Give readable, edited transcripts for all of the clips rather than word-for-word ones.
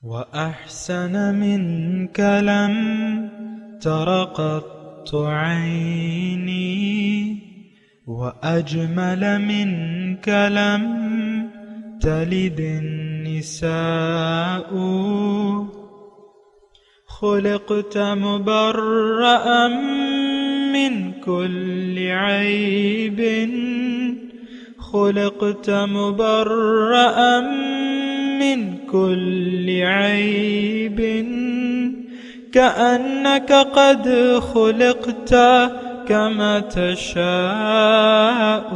وأحسن منك لم تر قط عيني وأجمل منك لم تلد النساء خلقت مبرأ من كل عيب خلقت مبرأ من كل عيب كأنك قد خلقت كما تشاء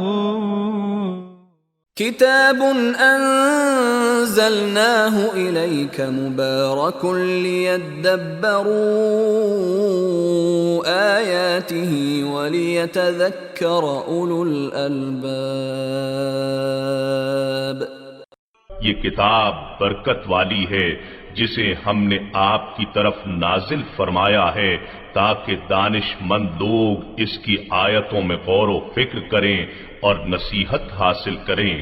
كتاب أنزلناه إليك مبارك ليدبروا آياته وليتذكر أولو الألباب. یہ کتاب برکت والی ہے جسے ہم نے آپ کی طرف نازل فرمایا ہے تاکہ دانش مند لوگ اس کی آیتوں میں غور و فکر کریں اور نصیحت حاصل کریں.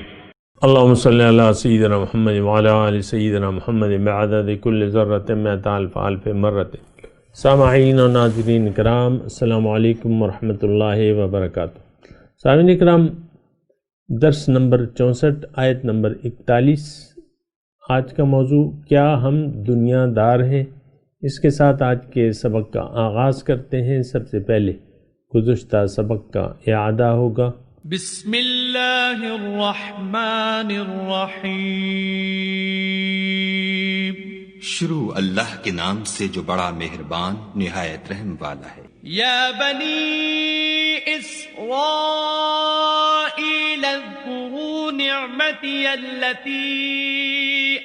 اللہم صلی علی سیدنا محمد وعلی آل سیدنا محمد بعدد کل ذرۃ مئۃ الف الف مرۃ. سامعین و ناظرین کرام، السلام علیکم ورحمۃ اللہ وبرکاتہ. سامعین کرام، درس نمبر 64 آیت نمبر 41. آج کا موضوع کیا ہم دنیا دار ہیں؟ اس کے ساتھ آج کے سبق کا آغاز کرتے ہیں. سب سے پہلے گزشتہ سبق کا اعادہ ہوگا. بسم اللہ الرحمن الرحیم. شروع اللہ کے نام سے جو بڑا مہربان نہایت رحم والا ہے. یا بنی اسرائیل اذکروا نعمتی التي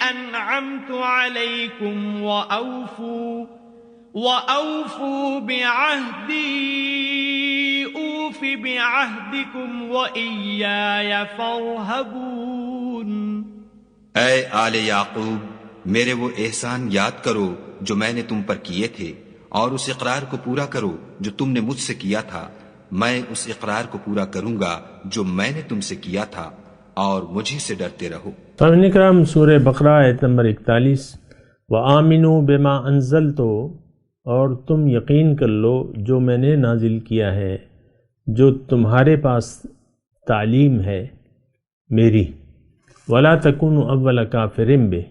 انعمت علیکم وأوفوا بعہدی اوف بعہدکم وإیایا فارہبون. اے آل یعقوب، میرے وہ احسان یاد کرو جو میں نے تم پر کیے تھے، اور اس اقرار کو پورا کرو جو تم نے مجھ سے کیا تھا. میں اس اقرار کو پورا کروں گا جو میں نے تم سے کیا تھا، اور مجھے سے ڈرتے رہو. سامعین کرام، سورہ بقرہ آیت نمبر 41. وآمنوا بما انزلت، اور تم یقین کر لو جو میں نے نازل کیا ہے، جو تمہارے پاس تعلیم ہے میری. ولا تکونوا اول کافر بہ،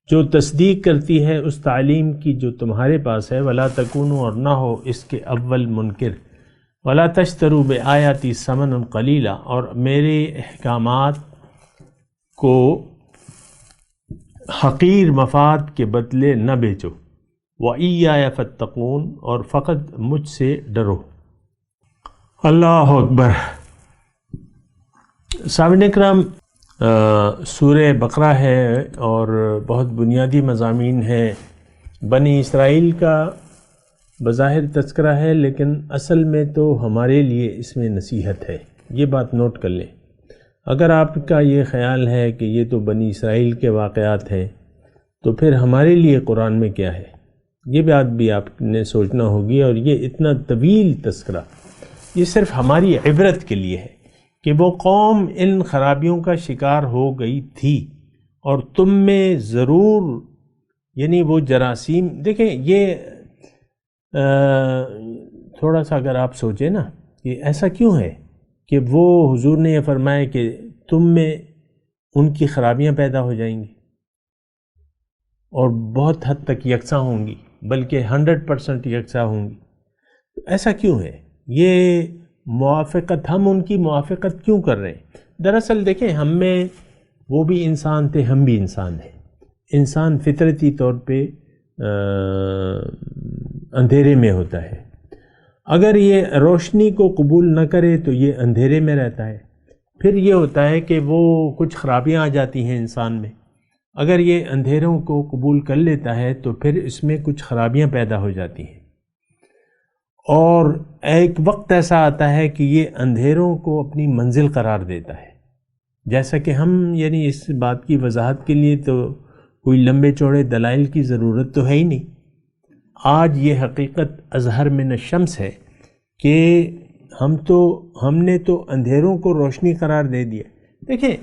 جو تصدیق کرتی ہے اس تعلیم کی جو تمہارے پاس ہے. ولا تکونوا، اور نہ ہو اس کے اول منکر. ولا تشتروا بآیاتی ثمنا قلیلا، اور میرے احکامات کو حقیر مفاد کے بدلے نہ بیچو. وَإِيَّايَ فَاتَّقُونَ، اور فقط مجھ سے ڈرو. اللہ اکبر. سامعین کرام، سورہ بقرہ ہے اور بہت بنیادی مضامین ہے. بنی اسرائیل کا بظاہر تذکرہ ہے، لیکن اصل میں تو ہمارے لیے اس میں نصیحت ہے. یہ بات نوٹ کر لیں. اگر آپ کا یہ خیال ہے کہ یہ تو بنی اسرائیل کے واقعات ہیں، تو پھر ہمارے لیے قرآن میں کیا ہے؟ یہ بات بھی آپ نے سوچنا ہوگی. اور یہ اتنا طویل تذکرہ یہ صرف ہماری عبرت کے لیے ہے کہ وہ قوم ان خرابیوں کا شکار ہو گئی تھی، اور تم میں ضرور یعنی وہ جراثیم. دیکھیں، یہ تھوڑا سا اگر آپ سوچیں نا کہ ایسا کیوں ہے کہ وہ حضور نے یہ فرمایا کہ تم میں ان کی خرابیاں پیدا ہو جائیں گی اور بہت حد تک یکساں ہوں گی، بلکہ 100% یکساں ہوں گی. ایسا کیوں ہے؟ یہ موافقت، ہم ان کی موافقت کیوں کر رہے ہیں؟ دراصل دیکھیں، ہم میں وہ بھی انسان تھے، ہم بھی انسان ہیں. انسان فطرتی طور پہ اندھیرے میں ہوتا ہے. اگر یہ روشنی کو قبول نہ کرے تو یہ اندھیرے میں رہتا ہے. پھر یہ ہوتا ہے کہ وہ کچھ خرابیاں آ جاتی ہیں انسان میں. اگر یہ اندھیروں کو قبول کر لیتا ہے تو پھر اس میں کچھ خرابیاں پیدا ہو جاتی ہیں، اور ایک وقت ایسا آتا ہے کہ یہ اندھیروں کو اپنی منزل قرار دیتا ہے. جیسا کہ ہم یعنی اس بات کی وضاحت کے لیے تو کوئی لمبے چوڑے دلائل کی ضرورت تو ہے ہی نہیں. آج یہ حقیقت اظہر من الشمس ہے کہ ہم نے تو اندھیروں کو روشنی قرار دے دیا. دیکھیں،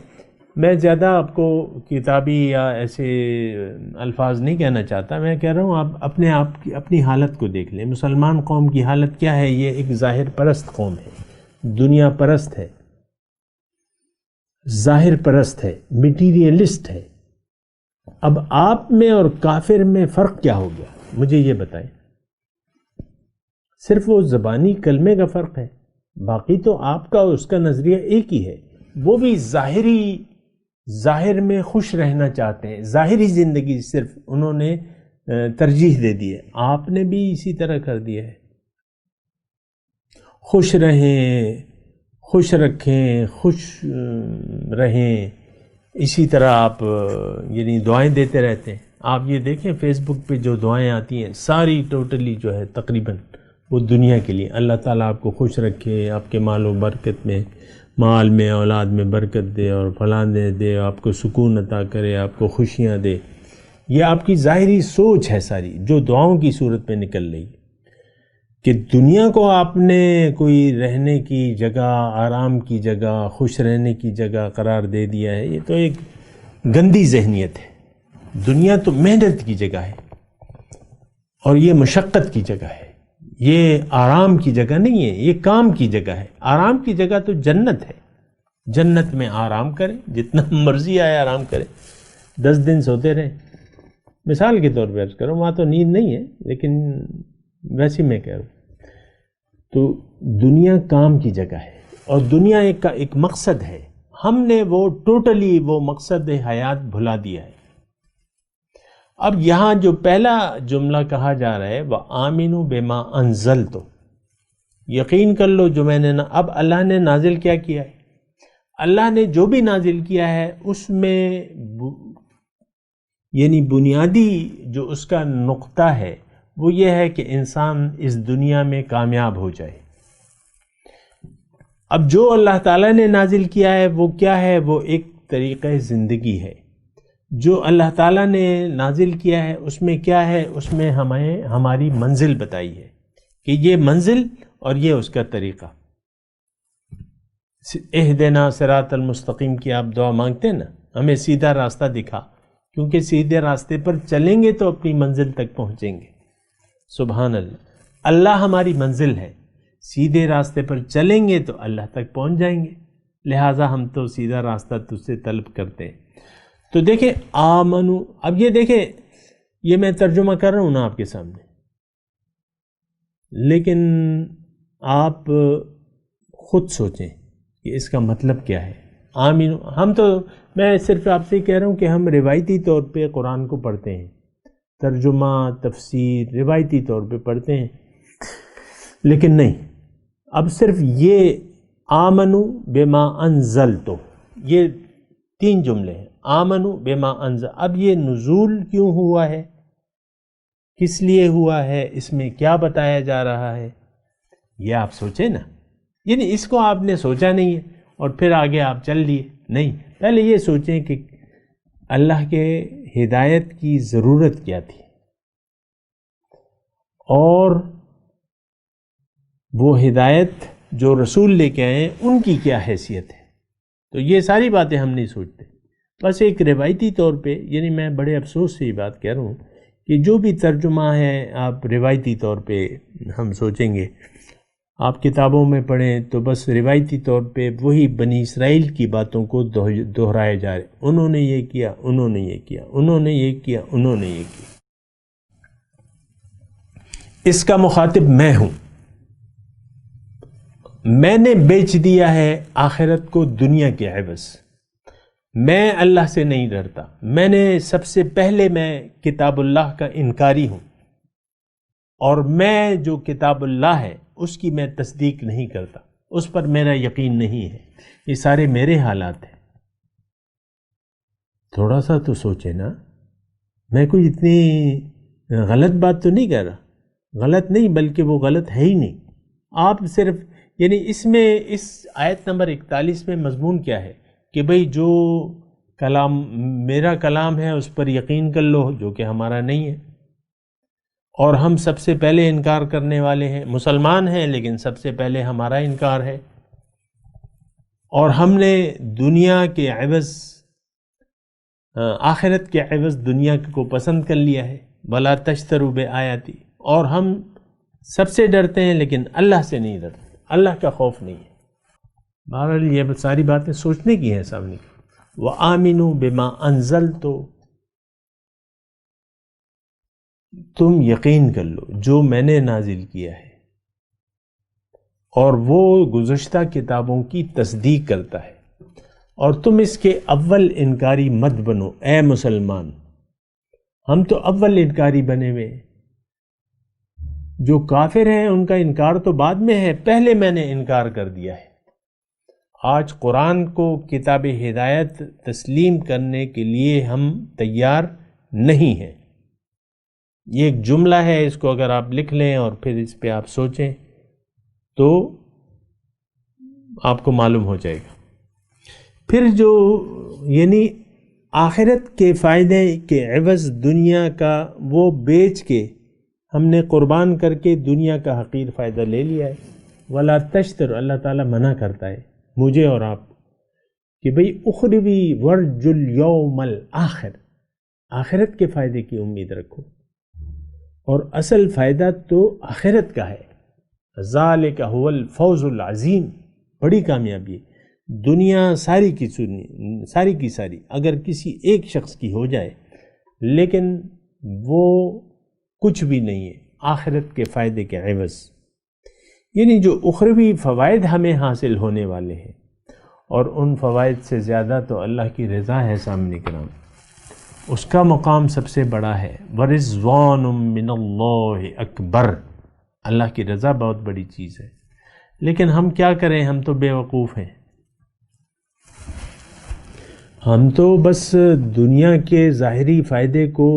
میں زیادہ آپ کو کتابی یا ایسے الفاظ نہیں کہنا چاہتا، میں کہہ رہا ہوں آپ کی اپنی حالت کو دیکھ لیں. مسلمان قوم کی حالت کیا ہے؟ یہ ایک ظاہر پرست قوم ہے، دنیا پرست ہے، ظاہر پرست ہے، میٹیریلسٹ ہے. اب آپ میں اور کافر میں فرق کیا ہو گیا؟ مجھے یہ بتائیں. صرف وہ زبانی کلمے کا فرق ہے، باقی تو آپ کا اس کا نظریہ ایک ہی ہے. وہ بھی ظاہر میں خوش رہنا چاہتے ہیں، ظاہری زندگی صرف انہوں نے ترجیح دے دی ہے. آپ نے بھی اسی طرح کر دیا ہے. خوش رہیں، خوش رکھیں، خوش رہیں، اسی طرح آپ یعنی دعائیں دیتے رہتے ہیں. آپ یہ دیکھیں فیس بک پہ جو دعائیں آتی ہیں ساری ٹوٹلی جو ہے تقریباً وہ دنیا کے لیے. اللہ تعالیٰ آپ کو خوش رکھے، آپ کے مال و برکت میں، مال میں، اولاد میں برکت دے، اور فلاں دے، آپ کو سکون عطا کرے، آپ کو خوشیاں دے. یہ آپ کی ظاہری سوچ ہے ساری، جو دعاؤں کی صورت میں نکل رہی ہے. کہ دنیا کو آپ نے کوئی رہنے کی جگہ، آرام کی جگہ، خوش رہنے کی جگہ قرار دے دیا ہے، یہ تو ایک گندی ذہنیت ہے. دنیا تو محنت کی جگہ ہے، اور یہ مشقت کی جگہ ہے، یہ آرام کی جگہ نہیں ہے، یہ کام کی جگہ ہے. آرام کی جگہ تو جنت ہے. جنت میں آرام کریں، جتنا مرضی آئے آرام کریں، 10 دن سوتے رہیں. مثال کے طور پہ عرض کروں، وہاں تو نیند نہیں ہے، لیکن ویسے میں کہہ رہا ہوں. تو دنیا کام کی جگہ ہے، اور دنیا ایک مقصد ہے. ہم نے وہ ٹوٹلی وہ مقصد حیات بھلا دیا ہے. اب یہاں جو پہلا جملہ کہا جا رہا ہے وَآمِنُوا بِمَا أَنزَلْتُ، یقین کر لو جو میں نے اب اللہ نے نازل کیا ہے. اللہ نے جو بھی نازل کیا ہے اس میں یعنی بنیادی جو اس کا نقطہ ہے وہ یہ ہے کہ انسان اس دنیا میں کامیاب ہو جائے. اب جو اللہ تعالیٰ نے نازل کیا ہے وہ کیا ہے؟ وہ ایک طریقہ زندگی ہے. جو اللہ تعالیٰ نے نازل کیا ہے اس میں کیا ہے؟ اس میں ہمیں ہماری منزل بتائی ہے کہ یہ منزل اور یہ اس کا طریقہ. اہدنا صراط المستقیم کی آپ دعا مانگتے ہیں نا، ہمیں سیدھا راستہ دکھا، کیونکہ سیدھے راستے پر چلیں گے تو اپنی منزل تک پہنچیں گے. سبحان اللہ، اللہ ہماری منزل ہے. سیدھے راستے پر چلیں گے تو اللہ تک پہنچ جائیں گے. لہٰذا ہم تو سیدھا راستہ تجھ سے طلب کرتے ہیں. تو دیکھیں آمنو، اب یہ دیکھیں یہ میں ترجمہ کر رہا ہوں نا آپ کے سامنے، لیکن آپ خود سوچیں کہ اس کا مطلب کیا ہے. آمین، ہم تو میں صرف آپ سے کہہ رہا ہوں کہ ہم روایتی طور پہ قرآن کو پڑھتے ہیں، ترجمہ تفسیر روایتی طور پہ پڑھتے ہیں، لیکن نہیں، اب صرف یہ آمنو بما انزلتو، یہ 3 جملے ہیں. آمنو بما انزل، اب یہ نزول کیوں ہوا ہے، کس لیے ہوا ہے، اس میں کیا بتایا جا رہا ہے، یہ آپ سوچیں نا. یعنی اس کو آپ نے سوچا نہیں ہے اور پھر آگے آپ چل لیے. نہیں، پہلے یہ سوچیں کہ اللہ کے ہدایت کی ضرورت کیا تھی اور وہ ہدایت جو رسول لے کے آئے ان کی کیا حیثیت ہے. تو یہ ساری باتیں ہم نہیں سوچتے. بس ایک روایتی طور پہ، یعنی میں بڑے افسوس سے یہ بات کہہ رہا ہوں کہ جو بھی ترجمہ ہے آپ روایتی طور پہ ہم سوچیں گے. آپ کتابوں میں پڑھیں تو بس روایتی طور پہ وہی بنی اسرائیل کی باتوں کو دہرائے جا رہے، انہوں نے یہ کیا، انہوں نے یہ کیا، انہوں نے یہ کیا، انہوں نے یہ کیا. اس کا مخاطب میں ہوں. میں نے بیچ دیا ہے آخرت کو دنیا کے عوض. میں اللہ سے نہیں ڈرتا. میں نے سب سے پہلے میں کتاب اللہ کا انکاری ہوں، اور میں جو کتاب اللہ ہے اس کی میں تصدیق نہیں کرتا، اس پر میرا یقین نہیں ہے. یہ سارے میرے حالات ہیں. تھوڑا سا تو سوچے نا. میں کوئی اتنی غلط بات تو نہیں کہہ رہا. غلط نہیں، بلکہ وہ غلط ہے ہی نہیں. آپ صرف یعنی اس میں اس آیت نمبر 41 میں مضمون کیا ہے کہ بھئی جو کلام میرا کلام ہے اس پر یقین کر لو، جو کہ ہمارا نہیں ہے. اور ہم سب سے پہلے انکار کرنے والے ہیں. مسلمان ہیں لیکن سب سے پہلے ہمارا انکار ہے. اور ہم نے دنیا کے عوض آخرت کے عوض دنیا کو پسند کر لیا ہے. وَلَا تَشْتَرُوا بِآيَاتِي، اور ہم سب سے ڈرتے ہیں لیکن اللہ سے نہیں ڈرتے، اللہ کا خوف نہیں ہے. بہرحال یہ ساری باتیں سوچنے کی ہیں سامنے. وَآمِنُوا بِمَا أَنزَلْتُ، تم یقین کر لو جو میں نے نازل کیا ہے، اور وہ گزشتہ کتابوں کی تصدیق کرتا ہے، اور تم اس کے اول انکاری مت بنو اے مسلمان. ہم تو اول انکاری بنے ہوئے ہیں. جو کافر ہیں ان کا انکار تو بعد میں ہے، پہلے میں نے انکار کر دیا ہے. آج قرآن کو کتاب ہدایت تسلیم کرنے کے لیے ہم تیار نہیں ہیں. یہ ایک جملہ ہے، اس کو اگر آپ لکھ لیں اور پھر اس پہ آپ سوچیں تو آپ کو معلوم ہو جائے گا. پھر جو یعنی آخرت کے فائدے کے عوض دنیا کا وہ بیچ کے ہم نے قربان کر کے دنیا کا حقیر فائدہ لے لیا ہے. وَلَا تَشْتَرُوا، اللہ تعالیٰ منع کرتا ہے مجھے اور آپ کہ بھئی اخروی ورج الیوم الآخر، آخرت کے فائدے کی امید رکھو، اور اصل فائدہ تو آخرت کا ہے. ذالک هو الفوز العظیم، بڑی کامیابی ہے. دنیا ساری کی ساری اگر کسی ایک شخص کی ہو جائے لیکن وہ کچھ بھی نہیں ہے آخرت کے فائدے کے عوض. یعنی جو اخروی فوائد ہمیں حاصل ہونے والے ہیں، اور ان فوائد سے زیادہ تو اللہ کی رضا ہے سامنے کرام، اس کا مقام سب سے بڑا ہے. ورضوان من اللہ اکبر، اللہ کی رضا بہت بڑی چیز ہے. لیکن ہم کیا کریں، ہم تو بے وقوف ہیں. ہم تو بس دنیا کے ظاہری فائدے کو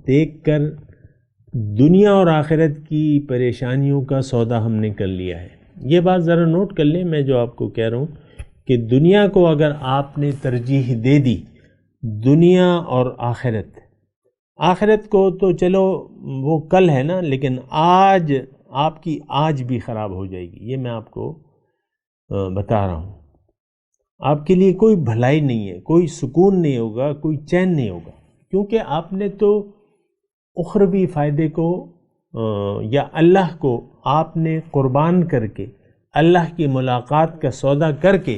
دیکھ کر دنیا اور آخرت کی پریشانیوں کا سودا ہم نے کر لیا ہے. یہ بات ذرا نوٹ کر لیں، میں جو آپ کو کہہ رہا ہوں کہ دنیا کو اگر آپ نے ترجیح دے دی، دنیا اور آخرت کو تو چلو وہ کل ہے نا، لیکن آج آپ کی آج بھی خراب ہو جائے گی. یہ میں آپ کو بتا رہا ہوں. آپ کے لیے کوئی بھلائی نہیں ہے، کوئی سکون نہیں ہوگا، کوئی چین نہیں ہوگا، کیونکہ آپ نے تو اخروی فائدے کو یا اللہ کو آپ نے قربان کر کے، اللہ کی ملاقات کا سودا کر کے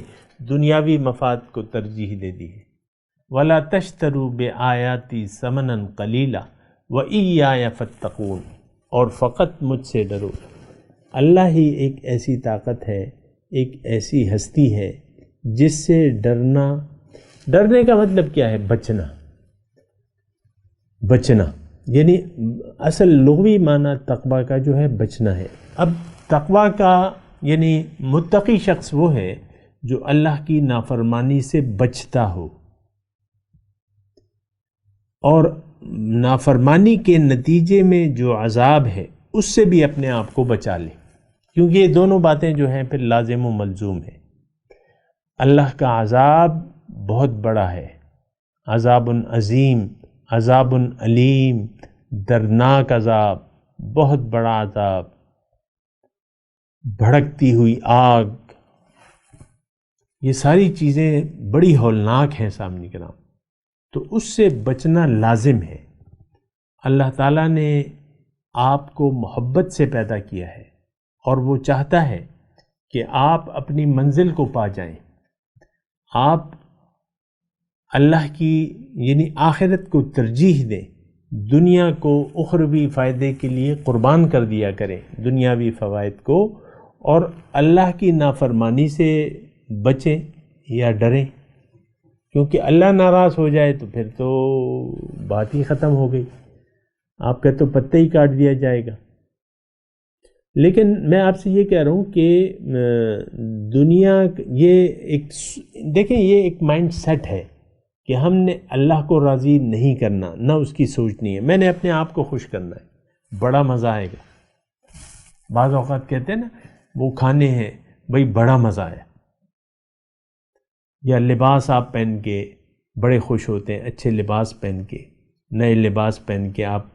دنیاوی مفاد کو ترجیح دے دی ہے. وَلَا تَشْتَرُوا بِآيَاتِي ثَمَنًا قَلِيلًا وَإِيَّايَ فَاتَّقُونِ، اور فقط مجھ سے ڈرو. اللہ ہی ایک ایسی طاقت ہے، ایک ایسی ہستی ہے جس سے ڈرنے کا مطلب کیا ہے؟ بچنا، یعنی اصل لغوی معنی تقوی کا جو ہے بچنا ہے. اب تقوی کا یعنی متقی شخص وہ ہے جو اللہ کی نافرمانی سے بچتا ہو اور نافرمانی کے نتیجے میں جو عذاب ہے اس سے بھی اپنے آپ کو بچا لے، کیونکہ یہ دونوں باتیں جو ہیں پھر لازم و ملزوم ہیں. اللہ کا عذاب بہت بڑا ہے، عذاب عظیم، عذاب علیم، دردناک عذاب، بہت بڑا عذاب، بھڑکتی ہوئی آگ، یہ ساری چیزیں بڑی ہولناک ہیں سامنے کرام. تو اس سے بچنا لازم ہے. اللہ تعالیٰ نے آپ کو محبت سے پیدا کیا ہے اور وہ چاہتا ہے کہ آپ اپنی منزل کو پا جائیں. آپ اللہ کی یعنی آخرت کو ترجیح دیں، دنیا کو اخروی فائدے کے لیے قربان کر دیا کریں، دنیاوی فوائد کو، اور اللہ کی نافرمانی سے بچیں یا ڈریں، کیونکہ اللہ ناراض ہو جائے تو پھر تو بات ہی ختم ہو گئی، آپ کا تو پتہ ہی کاٹ دیا جائے گا. لیکن میں آپ سے یہ کہہ رہا ہوں کہ دنیا یہ ایک دیکھیں، یہ ایک مائنڈ سیٹ ہے کہ ہم نے اللہ کو راضی نہیں کرنا، نہ اس کی سوچنی ہے، میں نے اپنے آپ کو خوش کرنا ہے، بڑا مزہ آئے گا. بعض اوقات کہتے ہیں نا وہ کھانے ہیں بھئی بڑا مزہ ہے، یا لباس آپ پہن کے بڑے خوش ہوتے ہیں، اچھے لباس پہن کے، نئے لباس پہن کے آپ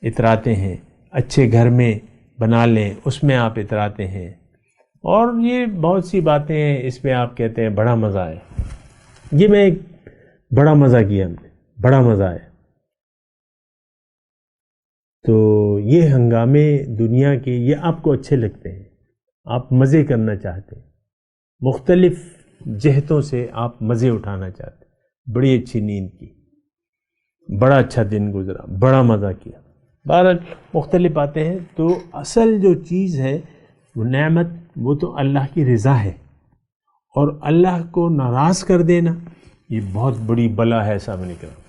اتراتے ہیں، اچھے گھر میں بنا لیں اس میں آپ اتراتے ہیں، اور یہ بہت سی باتیں ہیں اس میں آپ کہتے ہیں بڑا مزہ ہے. یہ میں ایک بڑا مزہ کیا، ہم نے بڑا مزہ آیا۔ تو یہ ہنگامے دنیا کے یہ آپ کو اچھے لگتے ہیں، آپ مزے کرنا چاہتے ہیں، مختلف جہتوں سے آپ مزے اٹھانا چاہتے ہیں، بڑی اچھی نیند کی، بڑا اچھا دن گزرا، بڑا مزہ کیا، بہرحال مختلف باتیں ہیں۔ تو اصل جو چیز ہے وہ نعمت، وہ تو اللہ کی رضا ہے، اور اللہ کو ناراض کر دینا یہ بہت بڑی بلا ہے سامنے کرام۔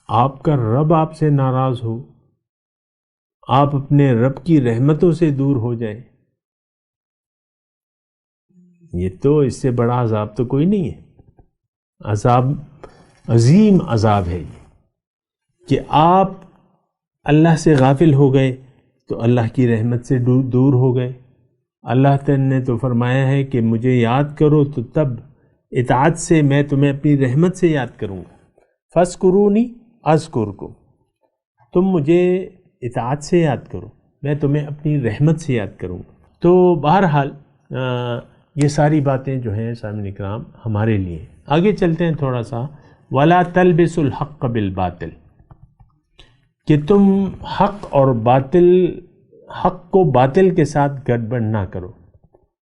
آپ کا رب آپ سے ناراض ہو، آپ اپنے رب کی رحمتوں سے دور ہو جائیں، یہ تو اس سے بڑا عذاب تو کوئی نہیں ہے۔ عذاب، عظیم عذاب ہے یہ، کہ آپ اللہ سے غافل ہو گئے تو اللہ کی رحمت سے دور ہو گئے۔ اللہ تعالیٰ نے تو فرمایا ہے کہ مجھے یاد کرو تو تب اطاعت سے میں تمہیں اپنی رحمت سے یاد کروں گا، فاذکرونی اذکرکم، تم مجھے اطاعت سے یاد کرو، میں تمہیں اپنی رحمت سے یاد کروں گا۔ تو بہرحال یہ ساری باتیں جو ہیں سامعین کرام ہمارے لیے۔ آگے چلتے ہیں تھوڑا سا، وَلَا تَلْبِسُوا الْحَقَّ بِالْبَاطِلِ، کہ تم حق اور باطل، حق کو باطل کے ساتھ گڑبڑ نہ کرو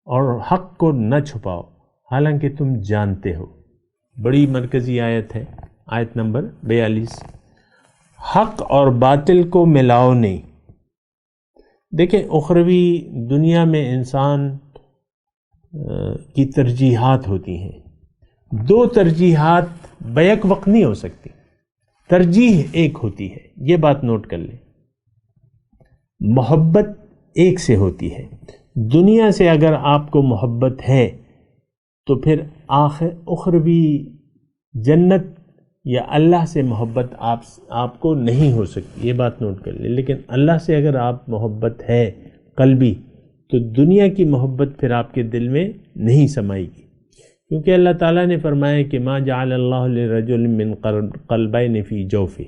اور حق کو نہ چھپاؤ حالانکہ تم جانتے ہو۔ بڑی مرکزی آیت ہے، آیت نمبر 42۔ حق اور باطل کو ملاؤ نہیں۔ دیکھیں اخروی دنیا میں انسان کی ترجیحات ہوتی ہیں، دو ترجیحات بیک وقت نہیں ہو سکتی، ترجیح ایک ہوتی ہے، یہ بات نوٹ کر لیں۔ محبت ایک سے ہوتی ہے، دنیا سے اگر آپ کو محبت ہے تو پھر اخروی جنت یا اللہ سے محبت آپ کو نہیں ہو سکتی، یہ بات نوٹ کر لیں۔ لیکن اللہ سے اگر آپ محبت ہے قلبی تو دنیا کی محبت پھر آپ کے دل میں نہیں سمائے گی، کیونکہ اللہ تعالیٰ نے فرمایا کہ ما جعل اللہ لرجل من قلبین فی جوفہ،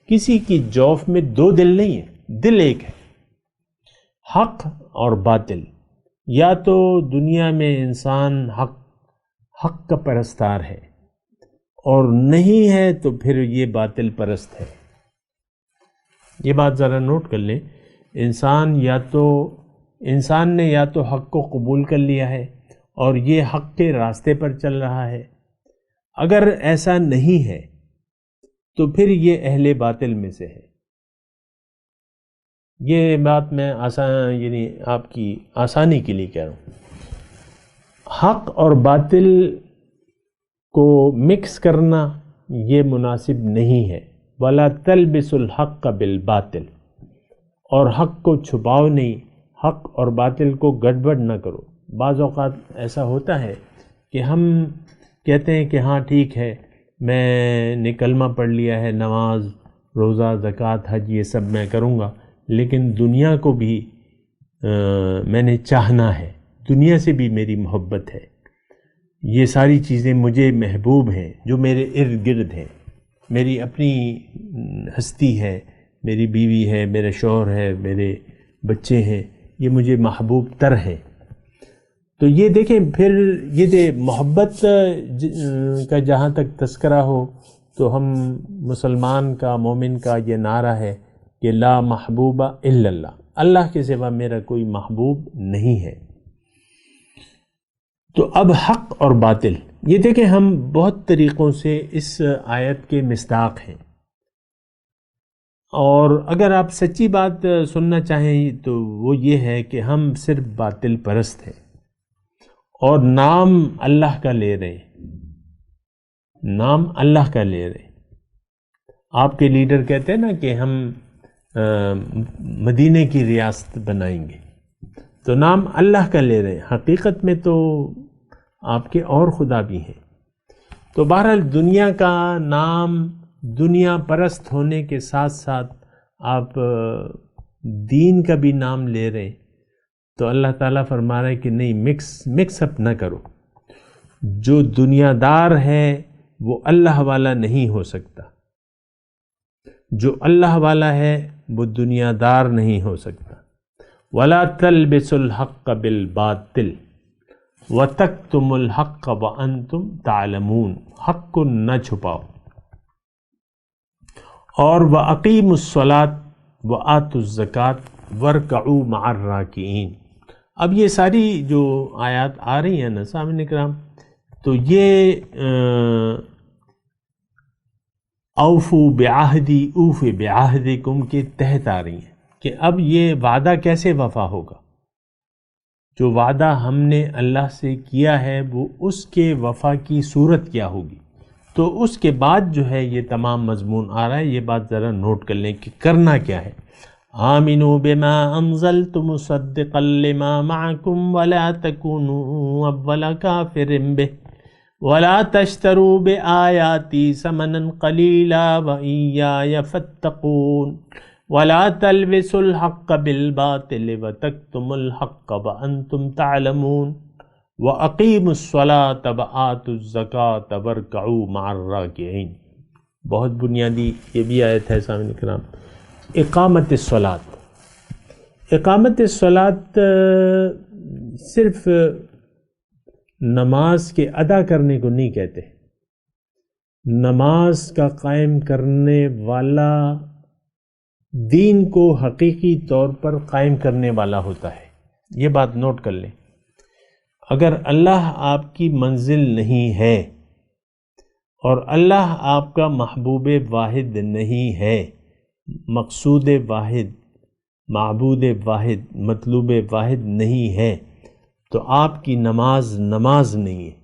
کسی کی جوف میں دو دل نہیں ہے، دل ایک ہے۔ حق اور باطل، یا تو دنیا میں انسان حق کا پرستار ہے اور نہیں ہے تو پھر یہ باطل پرست ہے۔ یہ بات ذرا نوٹ کر لیں، انسان نے یا تو حق کو قبول کر لیا ہے اور یہ حق کے راستے پر چل رہا ہے، اگر ایسا نہیں ہے تو پھر یہ اہل باطل میں سے ہے۔ یہ بات میں یعنی آپ کی آسانی کے لیے کہہ رہا ہوں۔ حق اور باطل کو مکس کرنا یہ مناسب نہیں ہے۔ وَلَا تَلْبِسُوا الْحَقَّ بِالْبَاطِلِ، اور حق کو چھپاؤ نہیں، حق اور باطل کو گڑبڑ نہ کرو۔ بعض اوقات ایسا ہوتا ہے کہ ہم کہتے ہیں کہ ہاں ٹھیک ہے، میں نے کلمہ پڑھ لیا ہے، نماز، روزہ، زکوٰۃ، حج یہ سب میں کروں گا، لیکن دنیا کو بھی میں نے چاہنا ہے، دنیا سے بھی میری محبت ہے، یہ ساری چیزیں مجھے محبوب ہیں جو میرے ارد گرد ہیں، میری اپنی ہستی ہے، میری بیوی ہے، میرا شوہر ہے، میرے بچے ہیں، یہ مجھے محبوب تر ہیں۔ تو یہ دیکھیں پھر یہ محبت کا جہاں تک تذکرہ ہو تو ہم مسلمان کا، مومن کا یہ نعرہ ہے کہ لا محبوب الا اللہ، اللہ کے سوا میرا کوئی محبوب نہیں ہے۔ تو اب حق اور باطل، یہ دیکھیں ہم بہت طریقوں سے اس آیت کے مصداق ہیں، اور اگر آپ سچی بات سننا چاہیں تو وہ یہ ہے کہ ہم صرف باطل پرست ہیں اور نام اللہ کا لے رہے ہیں، نام اللہ کا لے رہے ہیں۔ آپ کے لیڈر کہتے ہیں نا کہ ہم مدینے کی ریاست بنائیں گے، تو نام اللہ کا لے رہے ہیں، حقیقت میں تو آپ کے اور خدا بھی ہیں۔ تو بہرحال دنیا کا نام، دنیا پرست ہونے کے ساتھ ساتھ آپ دین کا بھی نام لے رہے ہیں، تو اللہ تعالیٰ فرما رہا ہے کہ نہیں، مکس اپ نہ کرو۔ جو دنیا دار ہے وہ اللہ والا نہیں ہو سکتا، جو اللہ والا ہے وہ دنیا دار نہیں ہو سکتا۔ وَلَا تَلْبِسُوا الْحَقَّ بِالْبَاطِلِ وَتَكْتُمُوا الْحَقَّ وَأَنْتُمْ تَعْلَمُونَ، حق کو نہ چھپاؤ اور وَأَقِیمُوا الصَّلَاةَ وَآتُوا الزَّکَاةَ وَارْکَعُوا مَعَ الرَّاکِعِینَ۔ اب یہ ساری جو آیات آ رہی ہیں نا سامعین کرام، تو یہ اوفو بعہدی اوف بعہدکم کے تحت آ رہی ہیں کہ اب یہ وعدہ کیسے وفا ہوگا۔ جو وعدہ ہم نے اللہ سے کیا ہے وہ اس کے وفا کی صورت کیا ہوگی، تو اس کے بعد جو ہے یہ تمام مضمون آ رہا ہے۔ یہ بات ذرا نوٹ کر لیں کہ کرنا کیا ہے۔ آمنوا بما انزلت مصدقا لما معکم ولا تکونوا اول کافر بہ ولا تشتروا بآیاتی ثمنا قلیلا وإیای فاتقون ولا تلبسوا الحق بالباطل وتکتموا الحق وانتم تعلمون وَأَقِیمُوا الصَّلَاةَ وَآتُوا الزَّکَاةَ وَارْکَعُوا مَعَ الرَّاکِعِینَ۔ بہت بنیادی یہ بھی آیت ہے سامنے کرام۔ اقامت الصلاۃ، اقامت الصلاۃ صرف نماز کے ادا کرنے کو نہیں کہتے، نماز کا قائم کرنے والا دین کو حقیقی طور پر قائم کرنے والا ہوتا ہے۔ یہ بات نوٹ کر لیں۔ اگر اللہ آپ کی منزل نہیں ہے اور اللہ آپ کا محبوب واحد نہیں ہے، مقصود واحد، معبود واحد، مطلوب واحد نہیں ہے، تو آپ کی نماز نہیں ہے۔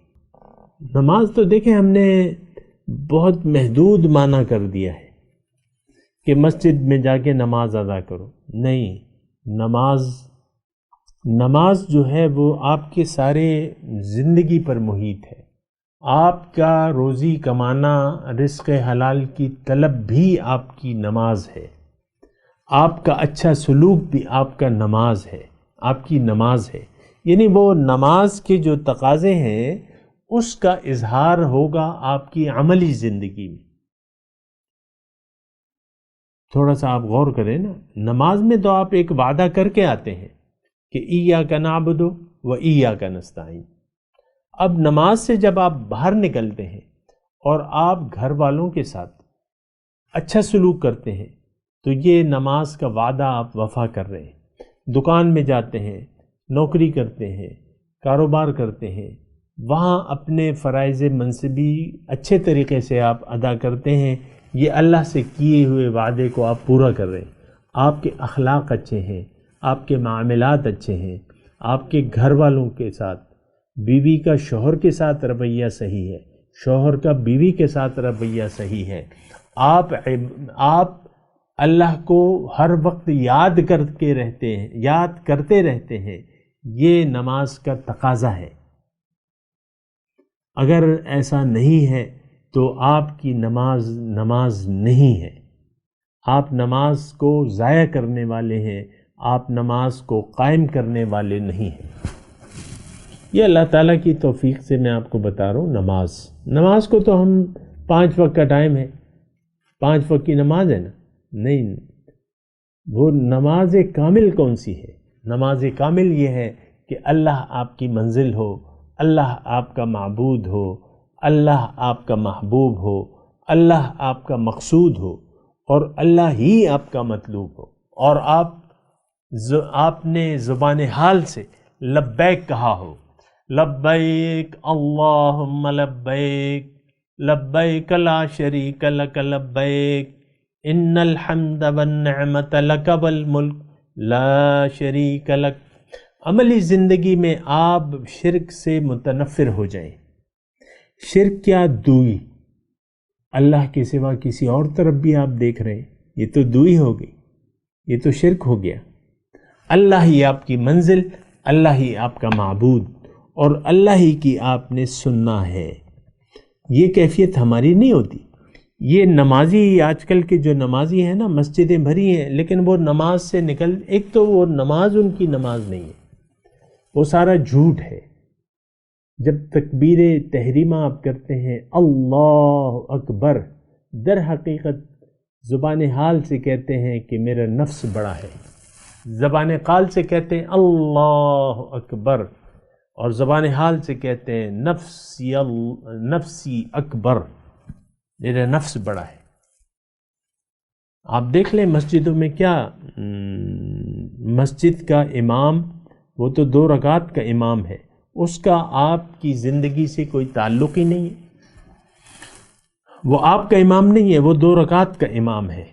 نماز تو دیکھیں ہم نے بہت محدود معنی کر دیا ہے کہ مسجد میں جا کے نماز ادا کرو، نہیں، نماز جو ہے وہ آپ کے سارے زندگی پر محیط ہے۔ آپ کا روزی کمانا، رزق حلال کی طلب بھی آپ کی نماز ہے، آپ کا اچھا سلوک بھی آپ کا نماز ہے، آپ کی نماز ہے۔ یعنی وہ نماز کے جو تقاضے ہیں اس کا اظہار ہوگا آپ کی عملی زندگی میں۔ تھوڑا سا آپ غور کریں نا، نماز میں تو آپ ایک وعدہ کر کے آتے ہیں کہ ایاک نعبد و ایاک نستعین۔ اب نماز سے جب آپ باہر نکلتے ہیں اور آپ گھر والوں کے ساتھ اچھا سلوک کرتے ہیں تو یہ نماز کا وعدہ آپ وفا کر رہے ہیں۔ دکان میں جاتے ہیں، نوکری کرتے ہیں، کاروبار کرتے ہیں، وہاں اپنے فرائض منصبی اچھے طریقے سے آپ ادا کرتے ہیں، یہ اللہ سے کیے ہوئے وعدے کو آپ پورا کر رہے ہیں۔ آپ کے اخلاق اچھے ہیں، آپ کے معاملات اچھے ہیں، آپ کے گھر والوں کے ساتھ، بیوی کا شوہر کے ساتھ رویہ صحیح ہے، شوہر کا بیوی کے ساتھ رویہ صحیح ہے، آپ اللہ کو ہر وقت یاد کرتے رہتے ہیں، یہ نماز کا تقاضا ہے۔ اگر ایسا نہیں ہے تو آپ کی نماز نہیں ہے، آپ نماز کو ضائع کرنے والے ہیں، آپ نماز کو قائم کرنے والے نہیں ہیں۔ یہ اللہ تعالیٰ کی توفیق سے میں آپ کو بتا رہا ہوں۔ نماز کو تو ہم 5 وقت کا ٹائم ہے، 5 وقت کی نماز ہے نا، نہیں، وہ نماز کامل کون سی ہے؟ نماز کامل یہ ہے کہ اللہ آپ کی منزل ہو، اللہ آپ کا معبود ہو، اللہ آپ کا محبوب ہو، اللہ آپ کا مقصود ہو، اور اللہ ہی آپ کا مطلوب ہو، اور آپ نے زبان حال سے لبیک کہا ہو، لبیک اللہم لبیک، لبیک لا شریک لک لبیک، ان الحمد والنعمت لک والملک لا شریک لک۔ عملی زندگی میں آپ شرک سے متنفر ہو جائیں۔ شرک کیا؟ دوئی، اللہ کے سوا کسی اور طرف بھی آپ دیکھ رہے ہیں، یہ تو دوئی ہو گئی، یہ تو شرک ہو گیا۔ اللہ ہی آپ کی منزل، اللہ ہی آپ کا معبود، اور اللہ ہی کی آپ نے سننا ہے۔ یہ کیفیت ہماری نہیں ہوتی۔ یہ نمازی، آج کل کے جو نمازی ہیں نا، مسجدیں بھری ہیں لیکن وہ نماز سے ایک تو وہ نماز ان کی نماز نہیں ہے، وہ سارا جھوٹ ہے۔ جب تکبیر تحریمہ آپ کرتے ہیں اللہ اکبر، در حقیقت زبان حال سے کہتے ہیں کہ میرا نفس بڑا ہے، زبان قال سے کہتے ہیں اللہ اکبر، اور زبان حال سے کہتے ہیں نفسی اکبر، میرا نفس بڑا ہے۔ آپ دیکھ لیں مسجدوں میں کیا، مسجد کا امام وہ تو 2 رکعت کا امام ہے، اس کا آپ کی زندگی سے کوئی تعلق ہی نہیں ہے، وہ آپ کا امام نہیں ہے، وہ 2 رکعت کا امام ہے،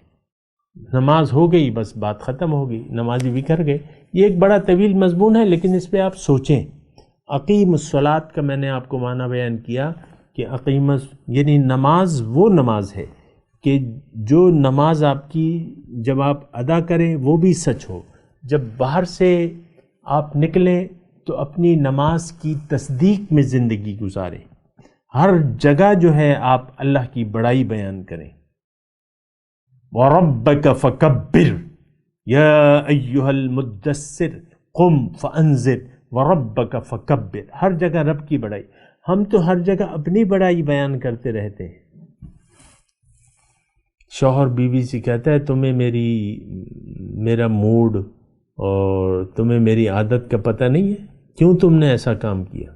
نماز ہو گئی بس بات ختم ہو گئی، نمازی بکھر گئے۔ یہ ایک بڑا طویل مضمون ہے، لیکن اس پہ آپ سوچیں۔ اقیم الصلاۃ کا میں نے آپ کو معنی بیان کیا کہ اقیم یعنی نماز وہ نماز ہے کہ جو نماز آپ کی جب آپ ادا کریں وہ بھی سچ ہو، جب باہر سے آپ نکلیں تو اپنی نماز کی تصدیق میں زندگی گزاریں، ہر جگہ جو ہے آپ اللہ کی بڑائی بیان کریں۔ وَرَبَّكَ فَكَبِّرْ يَا أَيُّهَا الْمُدَّثِّرْ قُمْ فَأَنذِرْ وَرَبَّكَ فَكَبِّرْ، ہر جگہ رب کی بڑائی۔ ہم تو ہر جگہ اپنی بڑائی بیان کرتے رہتے ہیں۔ شوہر بیوی سے کہتا ہے تمہیں میرا موڈ اور تمہیں میری عادت کا پتہ نہیں ہے، کیوں تم نے ایسا کام کیا؟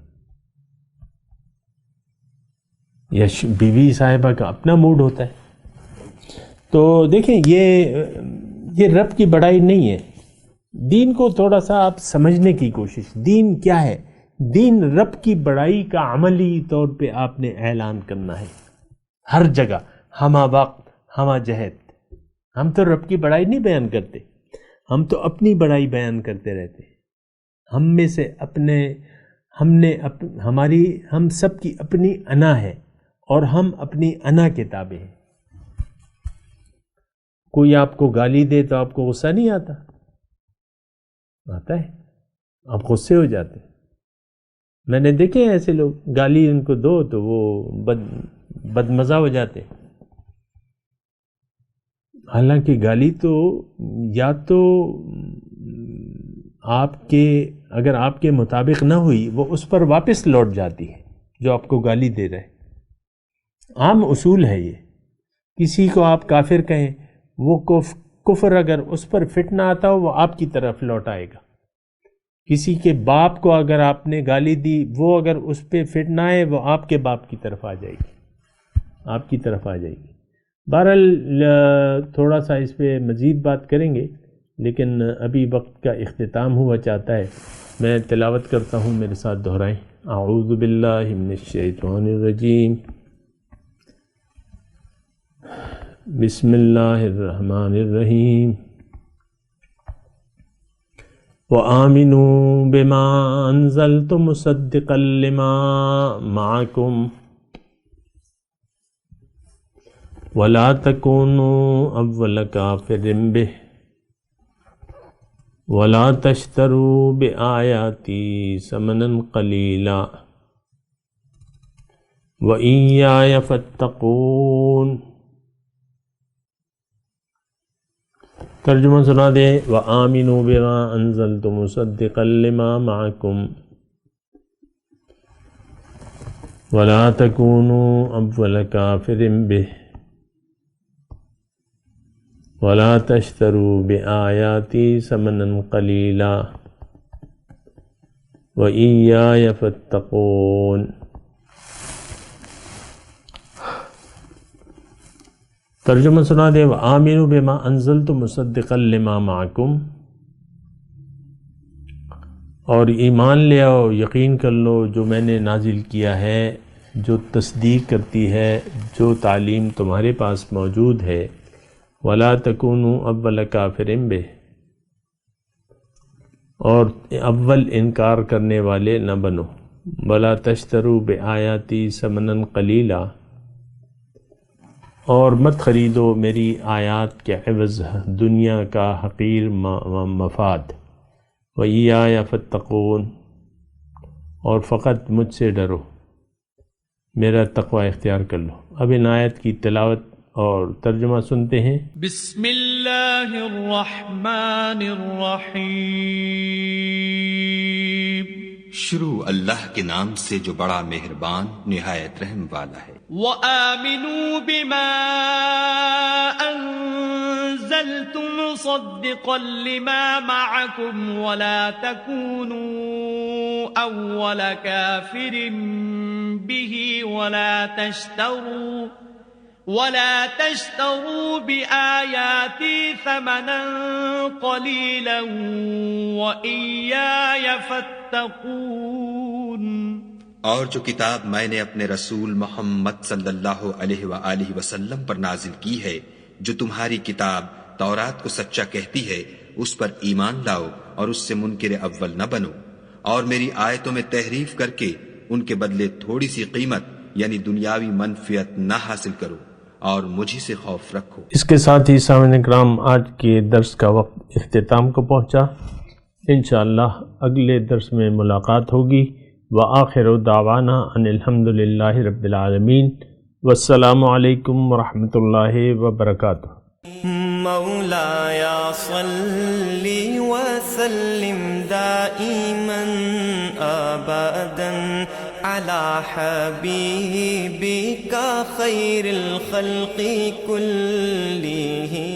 یا بیوی صاحبہ کا اپنا موڈ ہوتا ہے۔ تو دیکھیں یہ رب کی بڑائی نہیں ہے۔ دین کو تھوڑا سا آپ سمجھنے کی کوشش، دین کیا ہے؟ دین رب کی بڑائی کا عملی طور پہ آپ نے اعلان کرنا ہے، ہر جگہ، ہمہ وقت، ہمہ جہت۔ ہم تو رب کی بڑائی نہیں بیان کرتے، ہم تو اپنی بڑائی بیان کرتے رہتے ہیں۔ ہم میں سے ہم سب کی اپنی انا ہے اور ہم اپنی انا کے تابع ہیں۔ کوئی آپ کو گالی دے تو آپ کو غصہ نہیں آتا؟ آتا ہے، آپ غصے ہو جاتے ہیں۔ میں نے دیکھے ہیں ایسے لوگ، گالی ان کو دو تو وہ بدمزہ ہو جاتے ہیں۔ حالانکہ گالی تو یا تو اگر آپ کے مطابق نہ ہوئی وہ اس پر واپس لوٹ جاتی ہے جو آپ کو گالی دے رہے۔ عام اصول ہے یہ، کسی کو آپ کافر کہیں، وہ کفر اگر اس پر فٹ نہ آتا ہو وہ آپ کی طرف لوٹ آئے گا۔ کسی کے باپ کو اگر آپ نے گالی دی، وہ اگر اس پہ فٹ نہ آئے وہ آپ کے باپ کی طرف آ جائے گی، آپ کی طرف آ جائے گی۔ بہرحال تھوڑا سا اس پہ مزید بات کریں گے، لیکن ابھی وقت کا اختتام ہوا چاہتا ہے۔ میں تلاوت کرتا ہوں، میرے ساتھ دہرائیں۔ اعوذ باللہ من الشیطان الرجیم، بسم اللہ الرحمن الرحیم۔ وآمنوا بما انزلت مصدقا لما معکم ولا تكونوا اول کافر به ولا تشتروا بآیاتی ثمنا قلیلا وإیای فاتقون۔ ترجمہ سنا دے۔ وآمنوا بما انزلت مصدقا لما معکم ولا تكونوا اول کافر به ولا تشتروا بآیاتی ثمنا قلیلا وإیای فاتقون۔ ترجمہ سنا دے۔ وآمنوا بما انزلت مصدقا لما معکم، اور ایمان لے آؤ، یقین کر لو جو میں نے نازل کیا ہے، جو تصدیق کرتی ہے جو تعلیم تمہارے پاس موجود ہے۔ ولا تکونوا اول کافر بہ، اور اول انکار کرنے والے نہ بنو۔ ولا تشتروا بآیاتی ثمنا قلیلا، اور مت خریدو میری آیات کے عوض دنیا کا حقیر مفاد۔ وإیای فاتقون، اور فقط مجھ سے ڈرو، میرا تقوی اختیار کر لو۔ اب ان آیت کی تلاوت اور ترجمہ سنتے ہیں۔ بسم اللہ الرحمن الرحیم۔ شروع اللہ کے نام سے جو بڑا مہربان نہایت رحم والا ہے۔ وآمنوا بما انزلت مصدقا لما معكم ولا تكونوا اول كافر به ولا ولا تشتروا بآياتي ثمنا قليلا وإياي فاتقون۔ اور جو کتاب میں نے اپنے رسول محمد صلی اللہ علیہ وآلہ وسلم پر نازل کی ہے، جو تمہاری کتاب تورات کو سچا کہتی ہے، اس پر ایمان لاؤ اور اس سے منکر اول نہ بنو، اور میری آیتوں میں تحریف کر کے ان کے بدلے تھوڑی سی قیمت یعنی دنیاوی منفعت نہ حاصل کرو، اور مجھے سے خوف رکھو۔ اس کے ساتھ ہی سامعین کرام، آج کے درس کا وقت اختتام کو پہنچا۔ انشاءاللہ اگلے درس میں ملاقات ہوگی۔ وآخر دعوانا ان الحمد للہ رب العالمین، والسلام علیکم ورحمۃ اللہ وبرکاتہ۔ مولاي صل وسلم دائما ابدا على حبيبك خير الخلق كلهم۔